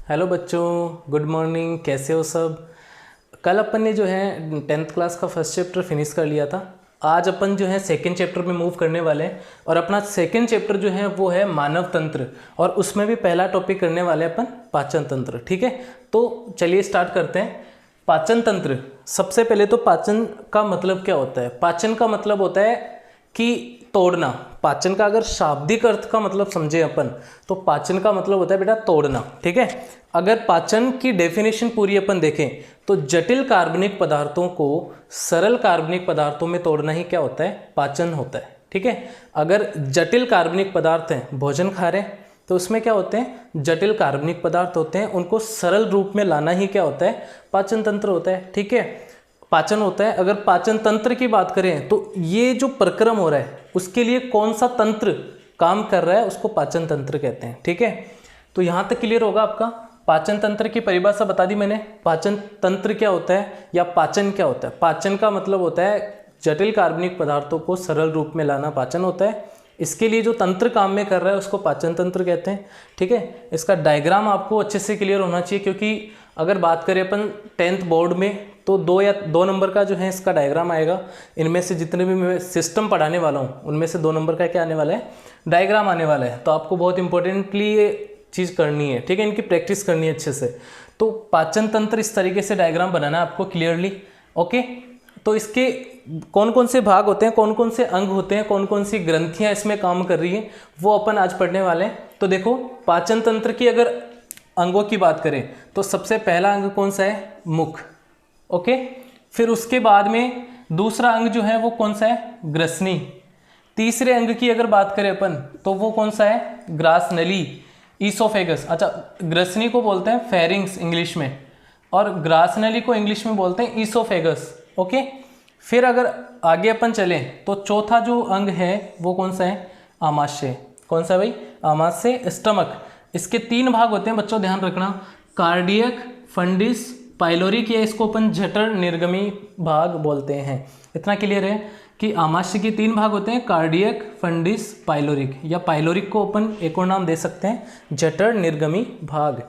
Hello बच्चों, good morning. कैसे हो सब। कल अपन ने जो है 10th क्लास का फर्स्ट चैप्टर फिनिश कर लिया था। आज अपन जो है सेकंड चैप्टर में मूव करने वाले हैं और अपना सेकंड चैप्टर जो है वो है मानव तंत्र, और उसमें भी पहला टॉपिक करने वाले हैं अपन पाचन तंत्र। ठीक है, तो चलिए स्टार्ट करते हैं। पाचन तंत्र, सबसे पहले तो पाचन का मतलब क्या होता है। पाचन का मतलब होता है कि तोड़ना। पाचन का अगर शाब्दिक अर्थ का मतलब समझे अपन तो पाचन का मतलब होता है बेटा तोड़ना। ठीक है, अगर पाचन की डेफिनेशन पूरी अपन देखें तो जटिल कार्बनिक पदार्थों को सरल कार्बनिक पदार्थों में तोड़ना ही क्या होता है, पाचन होता है। ठीक है, अगर जटिल कार्बनिक पदार्थ हैं, भोजन खा रहे हैं तो उसमें क्या होते हैं, जटिल कार्बनिक पदार्थ होते हैं, उनको सरल रूप में लाना ही क्या होता है, पाचन तंत्र होता है। ठीक है, पाचन होता है। अगर पाचन तंत्र की बात करें तो ये जो प्रक्रम हो रहा है उसके लिए कौन सा तंत्र काम कर रहा है उसको पाचन तंत्र कहते हैं। ठीक है, तो यहाँ तक क्लियर होगा आपका। पाचन तंत्र की परिभाषा बता दी मैंने। पाचन तंत्र क्या होता है या पाचन क्या होता है। पाचन का मतलब होता है जटिल कार्बनिक पदार्थों को सरल रूप में लाना पाचन होता है। इसके लिए जो तंत्र काम में कर रहा है उसको पाचन तंत्र कहते हैं। ठीक है, इसका डायग्राम आपको अच्छे से क्लियर होना चाहिए, क्योंकि अगर बात करें अपन 10th बोर्ड में तो 2 नंबर का जो है इसका डायग्राम आएगा। इनमें से जितने भी मैं सिस्टम पढ़ाने वाला हूँ उनमें से 2 नंबर का क्या आने वाला है, डायग्राम आने वाला है। तो आपको बहुत इंपॉर्टेंटली ये चीज़ करनी है। ठीक है, इनकी प्रैक्टिस करनी है अच्छे से। तो पाचन तंत्र इस तरीके से डायग्राम बनाना है आपको क्लियरली। ओके, तो इसके कौन कौन से भाग होते हैं, कौन कौन से अंग होते हैं, कौन कौन सी ग्रंथियां इसमें काम कर रही हैं, वो अपन आज पढ़ने वाले हैं। तो देखो, पाचन तंत्र की अगर अंगों की बात करें तो सबसे पहला अंग कौन सा है, मुख। ओके, फिर उसके बाद में दूसरा अंग जो है वो कौन सा है, ग्रसनी। तीसरे अंग की अगर बात करें अपन तो वो कौन सा है, ग्रास नली, ईसोफेगस। अच्छा, ग्रसनी को बोलते हैं फेरिंग्स इंग्लिश में, और ग्रास नली को इंग्लिश में बोलते हैं ईसोफेगस। ओके, फिर अगर आगे अपन चलें तो चौथा जो अंग है वो कौन सा है, आमाशय। कौन सा भाई, आमाशय, स्टमक। इसके 3 भाग होते हैं बच्चों, ध्यान रखना, कार्डियक, फंडिस, पाइलोरिक, या इसको अपन जठर निर्गमी भाग बोलते हैं। इतना क्लियर है कि आमाशय के 3 भाग होते हैं, कार्डियक, फंडिस, पाइलोरिक, या पाइलोरिक को अपन एक और नाम दे सकते हैं, जठर निर्गमी भाग।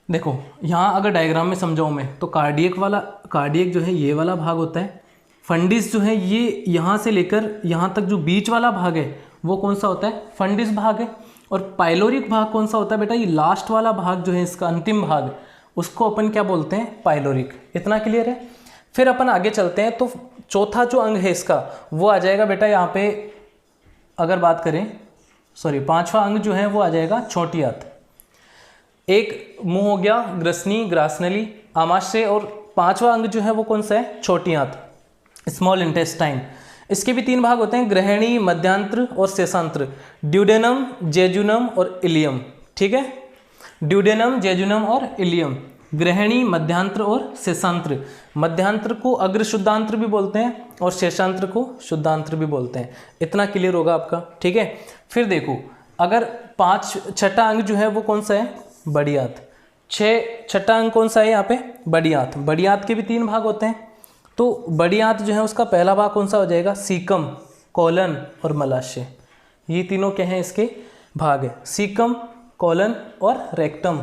देखो यहाँ अगर डायग्राम में समझाऊँ मैं तो कार्डियक जो है ये वाला भाग होता है। फंडिस जो है ये यहाँ से लेकर यहाँ तक जो बीच वाला भाग है वो कौन सा होता है, फंडिस भाग है। और पाइलोरिक भाग कौन सा होता है बेटा, ये लास्ट वाला भाग जो है इसका अंतिम भाग, उसको अपन क्या बोलते हैं, पाइलोरिक। इतना क्लियर है। फिर अपन आगे चलते हैं तो चौथा जो अंग है इसका वो आ जाएगा बेटा यहाँ पे, अगर बात करें पांचवा अंग जो है वो आ जाएगा छोटी आंत। एक मुंह हो गया, ग्रसनी, ग्रासनली, आमाशय, और 5वां अंग जो है वो कौन सा है, छोटी आंत, स्मॉल इंटेस्टाइन। इसके भी 3 भाग होते हैं, ग्रहणी, मध्यांत्र और शेषांत्र, ड्यूडेनम, जेजुनम और इलियम। ठीक है, ड्यूडेनम, जेजुनम और इलियम, ग्रहणी, मध्यांत्र और शेषांत्र। मध्यांत्र को अग्र शुद्धांत्र भी बोलते हैं और शेषांत्र को शुद्धांत्र भी बोलते हैं। इतना क्लियर होगा आपका। ठीक है, फिर देखो अगर 6ठा अंग जो है वो कौन सा है, बड़ी आंत। 6ठा अंग कौन सा है यहाँ पे, बड़ी आंत। बड़ी आंत के भी 3 भाग होते हैं। तो बड़ी आंत जो है उसका पहला भाग कौन सा हो जाएगा, सीकम, कोलन और मलाशय। ये तीनों क्या हैं, इसके भाग है, सीकम, कोलन और रेक्टम,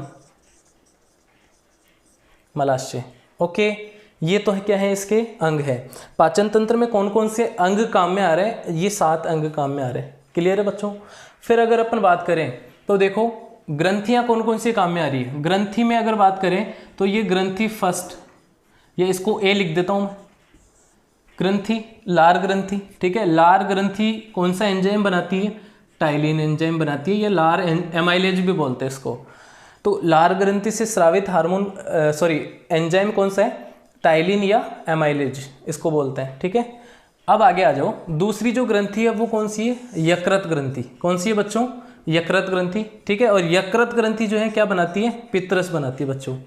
मलाशय। ओके, ये तो क्या है, इसके अंग है। पाचन तंत्र में कौन कौन से अंग काम में आ रहे हैं, ये 7 अंग काम में आ रहे हैं। क्लियर है बच्चों। फिर अगर अपन बात करें तो देखो ग्रंथियां कौन कौन सी काम में आ रही है। ग्रंथि में अगर बात करें तो ये ग्रंथि फर्स्ट, ये इसको ए लिख देता हूं मैं, ग्रंथि, लार ग्रंथि। ठीक है, लार ग्रंथि कौन सा एंजाइम बनाती है, टाइलिन एंजाइम बनाती है, या लार एमाइलेज भी बोलते हैं इसको। तो लार ग्रंथि से स्रावित हार्मोन एंजाइम कौन सा है, टाइलिन या एमाइलेज इसको बोलते हैं। ठीक है, अब आगे आ जाओ। दूसरी जो ग्रंथि है वो कौन सी है, यकृत ग्रंथि। कौन सी है बच्चों, यकृत ग्रंथि। ठीक है, और यकृत ग्रंथि जो है क्या बनाती है, पित्तरस बनाती है बच्चों।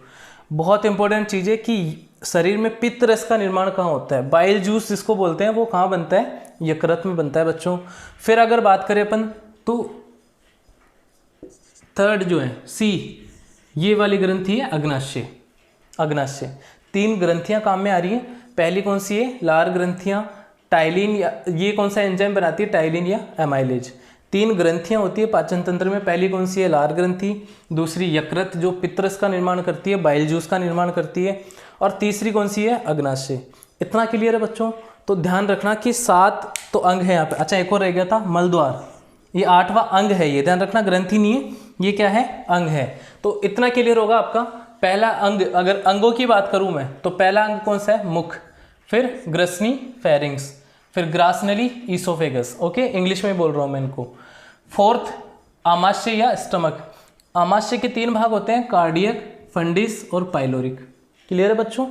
बहुत इंपॉर्टेंट चीज़ है कि शरीर में पित्तरस का निर्माण कहाँ होता है, बाइल जूस जिसको बोलते हैं, वो कहाँ बनता है, यकृत में बनता है बच्चों। फिर अगर बात करें अपन तो 3rd जो है सी, ये वाली ग्रंथि है अग्नाशय। अग्नाशय 3 ग्रंथियां काम में आ रही हैं। पहली कौन सी है, लार ग्रंथियां, टाइलिन, या ये कौन सा एंजाइम बनाती है, टाइलिन या एमाइलेज। 3 ग्रंथियां होती है पाचन तंत्र में। पहली कौन सी है? लार ग्रंथि। दूसरी यकृत जो पित्तरस का निर्माण करती है, बाइल जूस का निर्माण करती है। और तीसरी कौन सी है? अग्नाशय। इतना क्लियर है बच्चों? तो ध्यान रखना कि 7 तो अंग है यहाँ पे। अच्छा, एक और रह गया था, मलद्वार। ये 8वां अंग है, ये ध्यान रखना, ग्रंथि नहीं है, ये क्या है? अंग है। तो इतना क्लियर होगा आपका। पहला अंग, अगर अंगों की बात करूं मैं, तो पहला अंग कौन सा है? मुख। फिर ग्रसनी, फेरिंग्स। फिर ग्रासनली, ईसोफेगस। ओके, इंग्लिश में बोल रहा हूं मैं इनको। फोर्थ, आमाशय या स्टमक। आमाशय के 3 भाग होते हैं, कार्डियक, फंडिस और पाइलोरिक। क्लियर है बच्चों?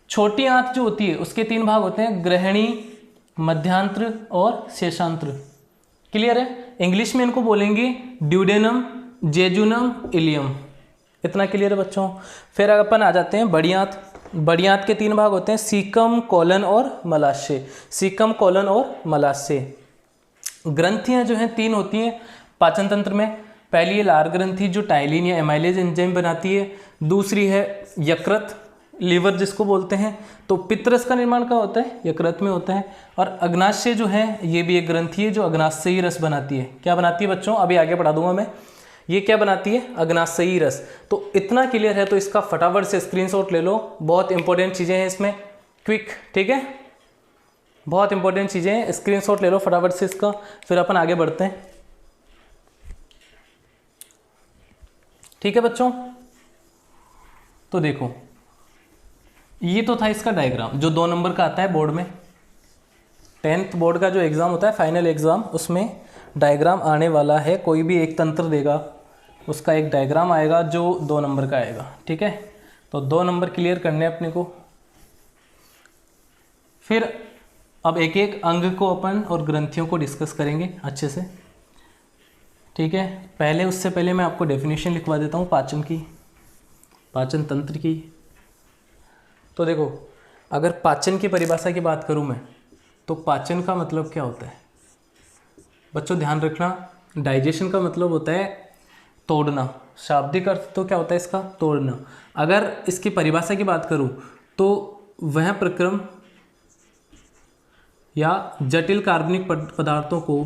छोटी आंत जो होती है उसके 3 भाग होते हैं, ग्रहणी, मध्यांत्र और शेषांत्र। क्लियर है? इंग्लिश में इनको बोलेंगे ड्यूडेनम, जेजुनम, इलियम। इतना क्लियर है बच्चों? फिर अपन आ जाते हैं बड़ी आंत। बड़ी आंत के 3 भाग होते हैं, सीकम, कोलन और मलाशय। सीकम, कोलन और मलाशय। ग्रंथियां जो हैं 3 होती हैं पाचन तंत्र में। पहली है लार ग्रंथि जो टाइलिन या एमाइलेज एंजाइम बनाती है। दूसरी है यकृत, लीवर जिसको बोलते हैं। तो पित्तरस का निर्माण कहाँ होता है? यकृत में होता है। और अग्नाशय जो है ये भी एक ग्रंथि है जो अग्नाशयी रस बनाती है। क्या बनाती है बच्चों? अभी आगे पढ़ा दूंगा मैं। ये क्या बनाती है? अग्नाशयी रस। तो इतना क्लियर है, तो इसका फटाफट से स्क्रीनशॉट ले लो। बहुत इंपॉर्टेंट चीज़ें हैं इसमें, क्विक, ठीक है? बहुत इंपॉर्टेंट चीज़ें हैं, स्क्रीनशॉट ले लो फटाफट से इसका, फिर अपन आगे बढ़ते हैं। ठीक है बच्चों? तो देखो, ये तो था इसका डायग्राम जो 2 नंबर का आता है बोर्ड में। 10th बोर्ड का जो एग्ज़ाम होता है, फाइनल एग्ज़ाम, उसमें डायग्राम आने वाला है। कोई भी एक तंत्र देगा, उसका एक डायग्राम आएगा जो 2 नंबर का आएगा। ठीक है? तो 2 नंबर क्लियर करने अपने को। फिर अब एक एक अंग को अपन और ग्रंथियों को डिस्कस करेंगे अच्छे से। ठीक है? पहले, उससे पहले मैं आपको डेफिनेशन लिखवा देता हूँ पाचन की, पाचन तंत्र की। तो देखो, अगर पाचन की परिभाषा की बात करूँ मैं, तो पाचन का मतलब क्या होता है बच्चों? ध्यान रखना, डाइजेशन का मतलब होता है तोड़ना। शाब्दिक अर्थ तो क्या होता है इसका? तोड़ना। अगर इसकी परिभाषा की बात करूँ तो वह प्रक्रम या जटिल कार्बनिक पदार्थों को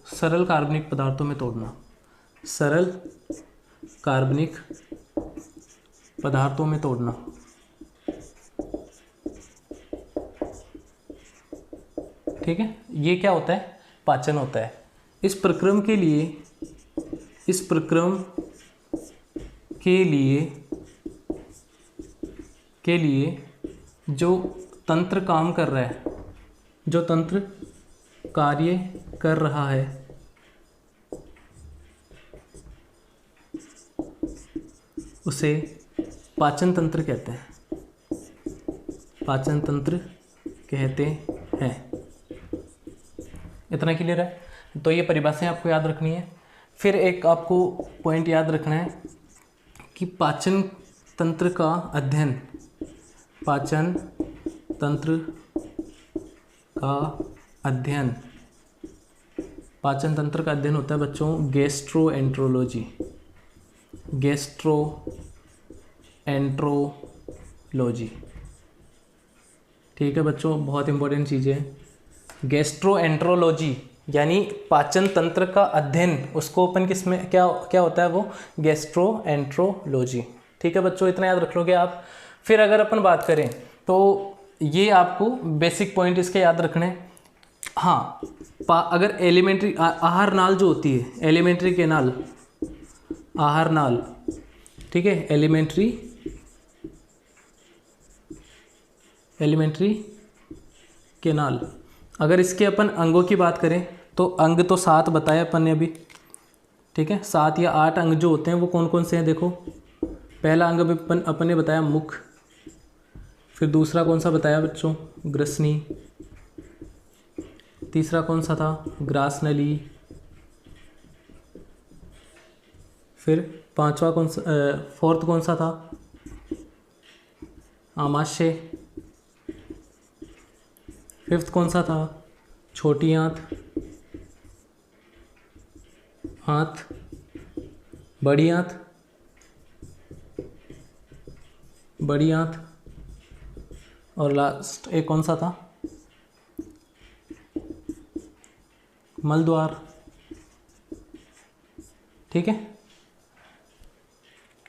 सरल कार्बनिक पदार्थों में तोड़ना। सरल कार्बनिक पदार्थों में तोड़ना। ठीक है? ये क्या होता है? पाचन होता है। इस प्रक्रम के लिए जो तंत्र काम कर रहा है, जो तंत्र कार्य कर रहा है, उसे पाचन तंत्र कहते हैं। पाचन तंत्र कहते हैं। इतना क्लियर है? तो ये परिभाषाएं आपको याद रखनी है। फिर एक आपको पॉइंट याद रखना है कि पाचन तंत्र का अध्ययन, पाचन तंत्र का अध्ययन, पाचन तंत्र का अध्ययन होता है बच्चों गैस्ट्रोएंट्रोलॉजी। गैस्ट्रोएंट्रोलॉजी। ठीक है बच्चों? बहुत इंपॉर्टेंट चीज़ है गैस्ट्रोएंट्रोलॉजी, यानी पाचन तंत्र का अध्ययन। उसको अपन किस में क्या क्या होता है? वो गैस्ट्रोएंट्रोलॉजी। ठीक है बच्चों? इतना याद रख लोगे आप। फिर अगर अपन बात करें तो ये आपको बेसिक पॉइंट इसके याद रखने। हाँ, अगर एलिमेंट्री आहार नाल जो होती है, एलिमेंट्री केनाल, आहार नाल, ठीक है, एलिमेंट्री केनाल, अगर इसके अपन अंगों की बात करें तो अंग तो 7 बताए अपन ने अभी। ठीक है? 7 या 8 अंग जो होते हैं वो कौन कौन से हैं? देखो, पहला अंग अपन ने बताया मुख। फिर दूसरा कौन सा बताया बच्चों? ग्रसनी। तीसरा कौन सा था? ग्रासनली। फिर पांचवा कौन सा, फोर्थ कौन सा था? आमाशय। फिफ्थ कौन सा था? छोटी आंत, बड़ी आंत, और लास्ट एक कौन सा था, मलद्वार। ठीक है,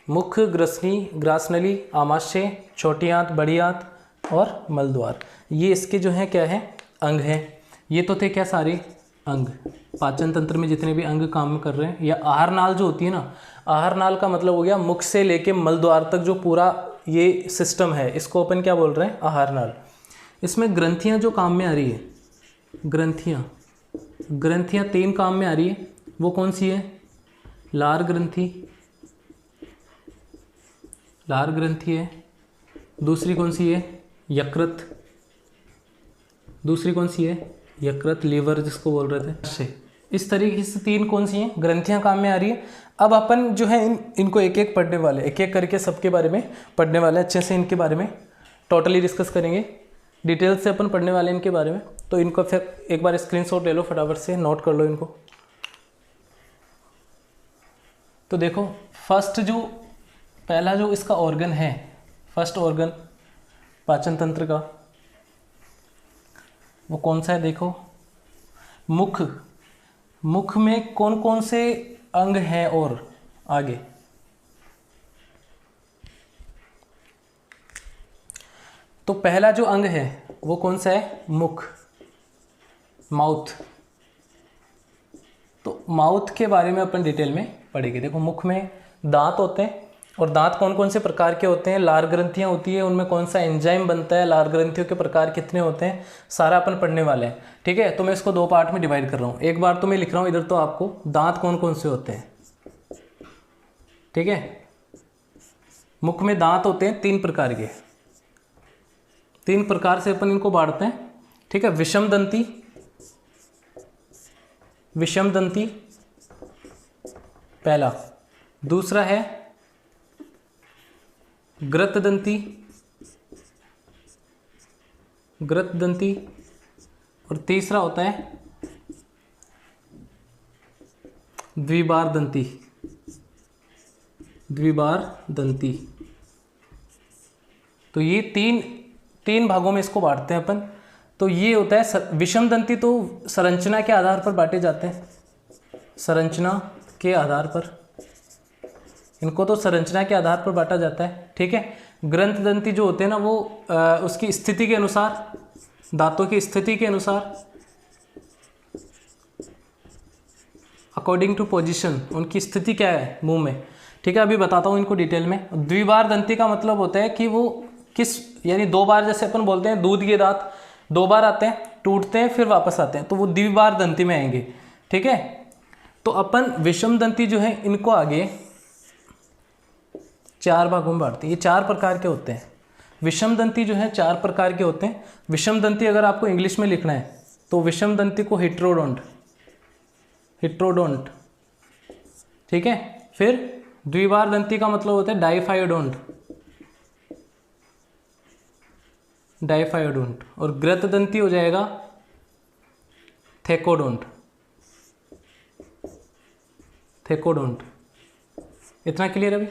मुख, ग्रासनली, आमाशय, छोटी आंत, बड़ी आंत और मलद्वार, ये इसके जो है क्या है, अंग है। ये तो थे क्या, सारे अंग, पाचन तंत्र में जितने भी अंग काम कर रहे हैं। या आहार नाल जो होती है ना, आहार नाल का मतलब हो गया मुख से लेके मलद्वार तक जो पूरा ये सिस्टम है, इसको अपन क्या बोल रहे हैं, आहार नाल। इसमें ग्रंथियां जो काम में आ रही है, ग्रंथियां 3 काम में आ रही है। वो कौन सी है, लार ग्रंथि है। दूसरी कौन सी है, यकृत। दूसरी कौन सी है, यकृत, लीवर जिसको बोल रहे थे। इस तरीके से 3 कौन सी हैं, ग्रंथियां काम में आ रही है। अब अपन जो है इनको एक एक पढ़ने वाले, एक एक करके सबके बारे में पढ़ने वाले, अच्छे से इनके बारे में टोटली डिस्कस करेंगे, डिटेल से अपन पढ़ने वाले इनके बारे में। तो इनको फिर एक बार स्क्रीनशॉट ले लो, फटाफट से नोट कर लो इनको। तो देखो, फर्स्ट जो पहला जो इसका ऑर्गन है, फर्स्ट ऑर्गन पाचन तंत्र का, वो कौन सा है, देखो मुख। मुख में कौन कौन से अंग हैं, और आगे तो पहला जो अंग है वो कौन सा है, मुख, माउथ। तो माउथ के बारे में अपन डिटेल में पढ़ेंगे। देखो, मुख में दांत होते हैं, और दांत कौन कौन से प्रकार के होते हैं, लार ग्रंथियां होती है, उनमें कौन सा एंजाइम बनता है, लार ग्रंथियों के प्रकार कितने होते हैं, सारा अपन पढ़ने वाले हैं। ठीक है, तो मैं इसको 2 पार्ट में डिवाइड कर रहा हूँ। एक बार तो मैं लिख रहा हूँ इधर, तो आपको दांत कौन कौन से होते हैं। ठीक है, मुख में दांत होते हैं 3 प्रकार के, 3 प्रकार से अपन इनको बांटते हैं। ठीक है, विषम दंती पहला, दूसरा है ग्रत दंती, और तीसरा होता है द्विबार दंती। तो ये तीन भागों में इसको बांटते हैं अपन। तो ये होता है विषम दंती, तो संरचना के आधार पर बांटे जाते हैं, संरचना के आधार पर, इनको तो संरचना के आधार पर बांटा जाता है। ठीक है, ग्रंथ दंती जो होते हैं ना, वो उसकी स्थिति के अनुसार, दांतों की स्थिति के अनुसार, अकॉर्डिंग टू पोजीशन, उनकी स्थिति क्या है मुंह में। ठीक है, अभी बताता हूँ इनको डिटेल में। द्विबार दंती का मतलब होता है कि वो किस, यानी 2 बार, जैसे अपन बोलते हैं दूध के दांत 2 बार आते हैं, टूटते हैं, फिर वापस आते हैं, तो वो द्विबार दंती में आएंगे। ठीक है, तो अपन विषम दंती जो है इनको आगे 4 भागों में बांटते हैं। ये 4 प्रकार के होते हैं। विषम दंती जो है 4 प्रकार के होते हैं। विषम दंती अगर आपको इंग्लिश में लिखना है तो विषम दंती को हिट्रोडोंट। ठीक है, फिर द्विबार दंती का मतलब होता है डाइफायोडोंट, और ग्रत दंती हो जाएगा थेकोडोंट। इतना क्लियर है अभी।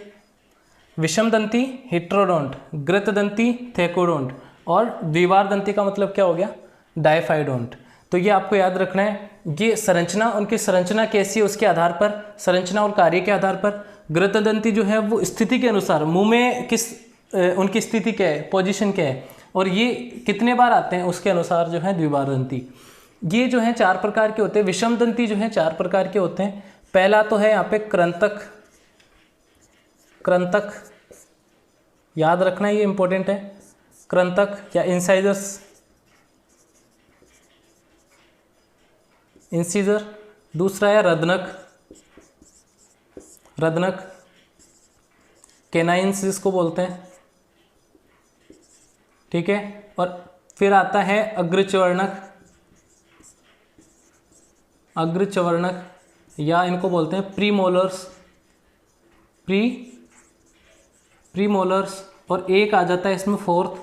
विषम दंती हिट्रोडोंट, ग्रत दंती थेकोडोंट, और द्विबार दंती का मतलब क्या हो गया, डाइफायोडोंट। तो ये आपको याद रखना है। ये संरचना, उनकी संरचना कैसी है उसके आधार पर, संरचना और कार्य के आधार पर। ग्रत दंती जो है वो स्थिति के अनुसार, मुंह में किस उनकी स्थिति क्या है, पोजीशन क्या है, और ये कितने बार आते हैं उसके अनुसार जो है द्विबार दंती। ये जो है 4 प्रकार के होते हैं। विषम दंती जो है 4 प्रकार के होते हैं। पहला तो है यहाँ पे कृंतक, याद रखना, ये इंपॉर्टेंट है। कृंतक या इंसीजर। दूसरा है रदनक, केनाइंस जिसको बोलते हैं। ठीक है, और फिर आता है अग्रचवर्णक, या इनको बोलते हैं प्रीमोलर्स, और एक आ जाता है इसमें 4th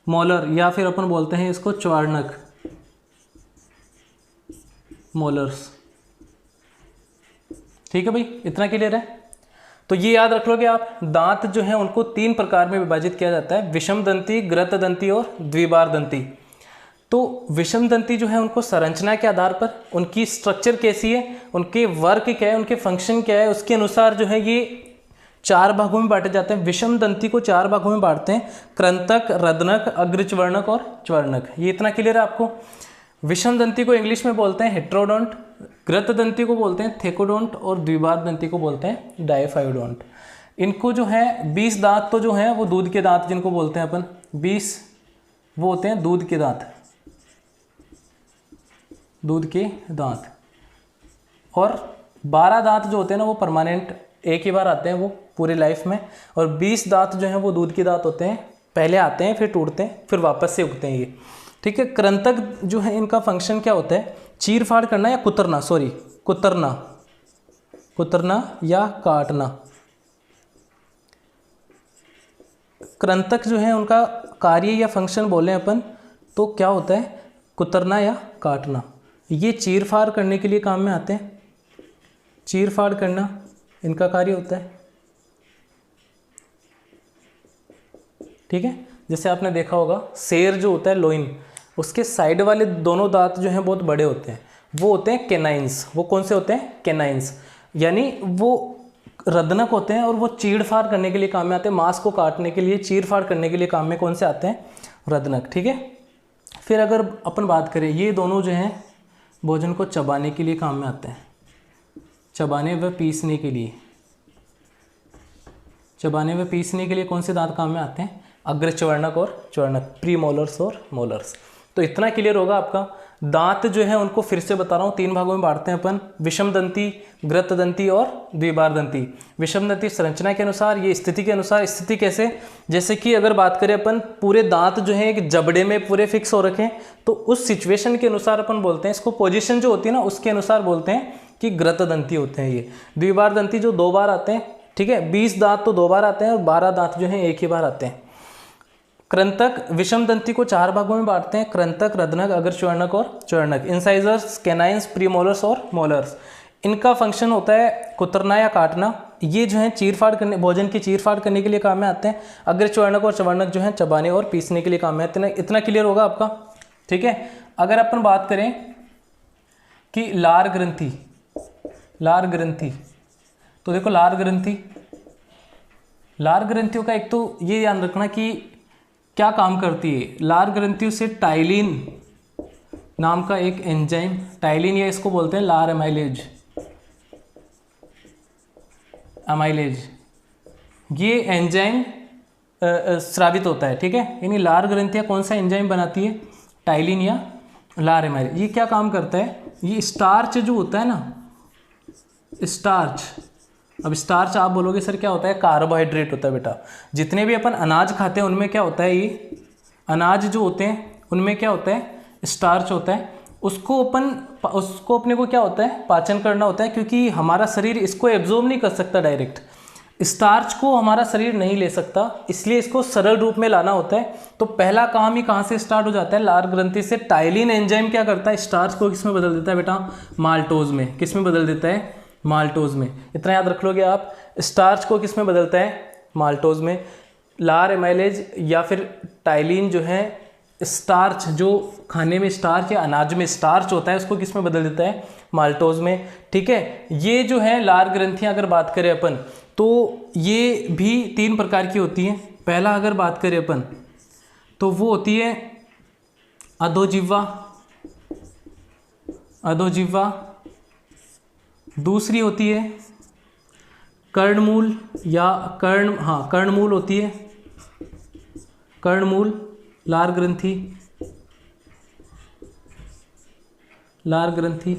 मोलर, या फिर अपन बोलते हैं इसको च्वार्णक, मोलर्स। ठीक है भाई, इतना क्लियर है। तो ये याद रख लोगे आप, दांत जो है उनको 3 प्रकार में विभाजित किया जाता है, विषम दंती, ग्रत दंती और द्विबार दंती। तो विषम दंती जो है उनको संरचना के आधार पर, उनकी स्ट्रक्चर कैसी है, उनके वर्क क्या है, उनके फंक्शन क्या है, उसके अनुसार जो है ये 4 भागों में बांटे जाते हैं। विषम दंती को 4 भागों में बांटते हैं, कृंतक, रदनक, अग्रच्वर्णक और च्वर्णक। ये इतना क्लियर है आपको। विषम दंती को इंग्लिश में बोलते हैं हेट्रोडोंट, ग्रत दंती को बोलते हैं थेकोडोंट और द्विबार दंती को बोलते हैं डायफाइडोंट। इनको जो है 20 दांत तो जो हैं वो दूध के दांत जिनको बोलते हैं अपन, 20 वो होते हैं दूध के दांत, दूध के दांत। और 12 दांत जो होते हैं ना वो परमानेंट एक ही बार आते हैं वो पूरी लाइफ में, और 20 दांत जो हैं वो दूध के दांत होते हैं, पहले आते हैं फिर टूटते हैं फिर वापस से उगते हैं ये, ठीक है। कृंतक जो है इनका फंक्शन क्या होता है, चीर फाड़ करना या कुतरना, सॉरी कुतरना, कुतरना या काटना। कृंतक जो है उनका कार्य या फंक्शन बोले अपन तो क्या होता है, कुतरना या काटना। ये चीर फाड़ करने के लिए काम में आते हैं, चीर फाड़ करना इनका कार्य होता है, ठीक है। जैसे आपने देखा होगा शेर जो होता है लोइन, उसके साइड वाले दोनों दांत जो हैं बहुत बड़े होते हैं, वो होते हैं कैनाइंस। वो कौन से होते हैं, कैनाइंस, यानी वो रदनक होते हैं और वो चीड़ फाड़ करने के लिए काम में आते हैं, मांस को काटने के लिए, चीर फाड़ करने के लिए काम में कौन से आते हैं, रदनक, ठीक है। फिर अगर अपन बात करें, ये दोनों जो हैं भोजन को चबाने के लिए काम में आते हैं, चबाने व पीसने के लिए, चबाने व पीसने के लिए कौन से दांत काम में आते हैं, अग्रच्वर्णक और च्वर्णक, प्री मोलर्स और मोलर्स। तो इतना क्लियर होगा आपका। दांत जो है उनको फिर से बता रहा हूँ 3 भागों में बांटते हैं अपन, विषम दंती, ग्रत दंती और द्विबार दंती। विषम दंती संरचना के अनुसार, ये स्थिति के अनुसार। स्थिति कैसे, जैसे कि अगर बात करें अपन, पूरे दांत जो है एक जबड़े में पूरे फिक्स हो रखे हैं, तो उस सिचुएशन के अनुसार अपन बोलते हैं इसको, पोजीशन जो होती है ना उसके अनुसार बोलते हैं कि ग्रत दंती होते हैं ये। द्विबार दंती जो 2 बार आते हैं, ठीक है, 20 दांत तो 2 बार आते हैं और 12 दांत जो है एक ही बार आते हैं। कृंतक विषम दंती को 4 भागों में बांटते हैं, कृंतक, रदनक, अग्रच्वर्णक और च्वर्णक। इंसाइजर्स, कैनाइंस, प्रीमोलर्स और मोलर्स। इनका फंक्शन होता है कुतरना या काटना। ये जो है चीरफाड़ करने, भोजन की चीरफाड़ करने के लिए काम में आते हैं। अग्रच्वर्णक और च्वर्णक जो है चबाने और पीसने के लिए काम में आते हैं। इतना क्लियर होगा आपका, ठीक है। अगर अपन बात करें कि लार ग्रंथि, लार ग्रंथि, तो देखो लार ग्रंथि, लार ग्रंथियों का एक तो ये ध्यान रखना कि क्या काम करती है। लार ग्रंथियों से टाइलिन नाम का एक एंजाइम, टाइलिन या इसको बोलते हैं लार एमाइलेज, एमाइलेज, ये एंजाइम स्रावित होता है, ठीक है। यानी लार ग्रंथियाँ कौन सा एंजाइम बनाती है, टाइलिन या लार एमाइलेज। ये क्या काम करता है, ये स्टार्च जो होता है ना, स्टार्च, अब स्टार्च आप बोलोगे सर क्या होता है, कार्बोहाइड्रेट होता है बेटा। जितने भी अपन अनाज खाते हैं उनमें क्या होता है, ये अनाज जो होते हैं उनमें क्या होता है, स्टार्च होता है। उसको अपने को क्या होता है, पाचन करना होता है, क्योंकि हमारा शरीर इसको एब्जॉर्ब नहीं कर सकता डायरेक्ट, स्टार्च को हमारा शरीर नहीं ले सकता, इसलिए इसको सरल रूप में लाना होता है। तो पहला काम ही कहाँ से स्टार्ट हो जाता है, लार ग्रंथि से। टाइलिन एंजाइम क्या करता है, स्टार्च को किस में बदल देता है बेटा, माल्टोज में। किस में बदल देता है, माल्टोज में। इतना याद रख लोगे आप, स्टार्च को किस में बदलता है, माल्टोज में। लार एमाइलेज या फिर टाइलिन जो है स्टार्च, जो खाने में स्टार्च या अनाज में स्टार्च होता है, उसको किस में बदल देता है, माल्टोज में, ठीक है। ये जो है लार ग्रंथियाँ अगर बात करें अपन, तो ये भी 3 प्रकार की होती हैं। पहला अगर बात करें अपन तो वो होती है अधोजिह्वा, अधोजिह्वा। दूसरी होती है कर्णमूल या कर्णमूल होती है, कर्णमूल लार ग्रंथि, लार ग्रंथि।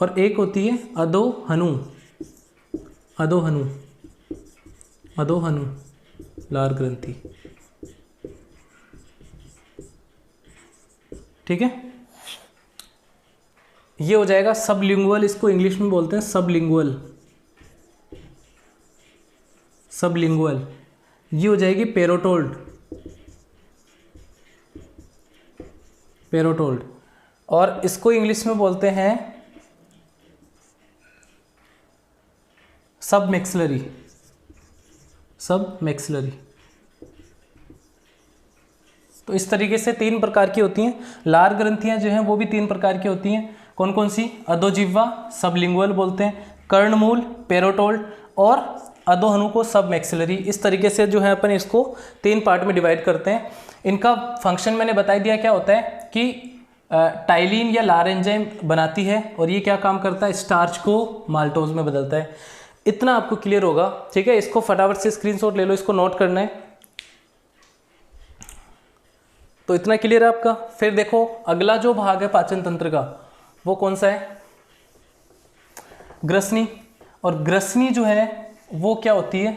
और एक होती है अधोहनु, अधोहनु, अधोहनु लार ग्रंथि, ठीक है। ये हो जाएगा सबलिंगुअल, इसको इंग्लिश में बोलते हैं सबलिंगुअल, सबलिंगुअल। ये हो जाएगी पेरोटोल्ड, पेरोटोल्ड। और इसको इंग्लिश में बोलते हैं सब मैक्सिलरी। तो इस तरीके से 3 प्रकार की होती हैं। लार ग्रंथियां जो हैं वो भी 3 प्रकार की होती हैं। कौन कौन सी? अधोजिह्वा सबलिंगुअल बोलते हैं, कर्णमूल पेरोटोल्ड, और अधोहनु को सब मैक्सिलरी। इस तरीके से जो है अपन इसको 3 पार्ट में डिवाइड करते हैं। इनका फंक्शन मैंने बता दिया क्या होता है कि टाइलिन या लार एंजाइम बनाती है और ये क्या काम करता है? स्टार्च को माल्टोज में बदलता है। इतना आपको क्लियर होगा, ठीक है। इसको फटाफट से स्क्रीनशॉट ले लो, इसको नोट करना है। तो इतना क्लियर है आपका। फिर देखो अगला जो भाग है पाचन तंत्र का वो कौन सा है? ग्रसनी। और ग्रसनी जो है वो क्या होती है?